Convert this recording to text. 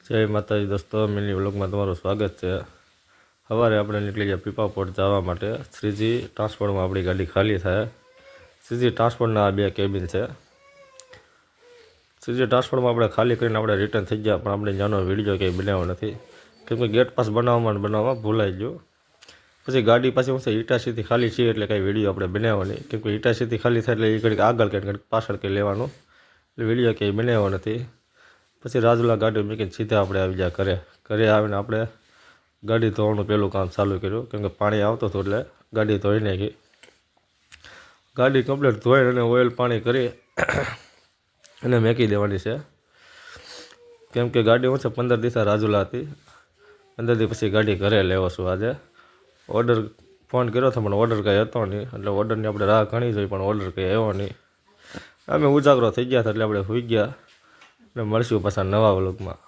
જય માતાજી દોસ્તો, મિની વ્લોગમાં તમારું સ્વાગત છે। સવારે આપણે નીકળી ગયા પીપાપોર્ટ જવા માટે। શ્રીજી ટ્રાન્સપોર્ટમાં આપણી ગાડી ખાલી થાય। શ્રીજી ટ્રાન્સપોર્ટના આ બે કેબિન છે। શ્રીજી ટ્રાન્સપોર્ટમાં આપણે ખાલી કરીને આપણે રિટર્ન થઈ ગયા, પણ આપણે ત્યાંનો વિડીયો કંઈ બનાવ્યો નથી, કેમ કે ગેટ પાસ બનાવવામાં ભૂલાઈ ગયું। પછી ગાડી પાછી હું છે ઇટાસીથી ખાલી છે, એટલે કાંઈ વિડીયો આપણે બનાવ્યો નહીં, કેમ કે ઇટાસીથી ખાલી થાય એટલે એ ઘડીક આગળ કંઈક પાછળ કંઈ લેવાનું, એટલે વિડીયો કંઈ બનાવ્યો નથી। પછી રાજુલા ગાડી મૂકીને સીધા આપણે આવી ગયા ઘરે આવીને આપણે ગાડી ધોવાનું પહેલું કામ ચાલુ કર્યું, કેમ કે પાણી આવતું હતું એટલે ગાડી ધોઈ નાખી। ગાડી કમ્પ્લીટ ધોઈ અને ઓઇલ પાણી કરી અને મેકી દેવાની છે, કેમ કે ગાડી હું છે 15 દિવસ રાજુલા હતી। 15 દિવસ પછી ગાડી ઘરે લેવો છું। આજે ઓર્ડર ફોન કર્યો હતો, પણ ઓર્ડર કંઈ હતો નહીં, એટલે ઓર્ડરની આપણે રાહ ઘણી જોઈ, પણ ઓર્ડર કંઈ આવ્યો નહીં। અમે ઉજાગરો થઈ ગયા હતા એટલે આપણે સુઈ ગયા। અને મળશું પાછા નવા વ્લોગમાં।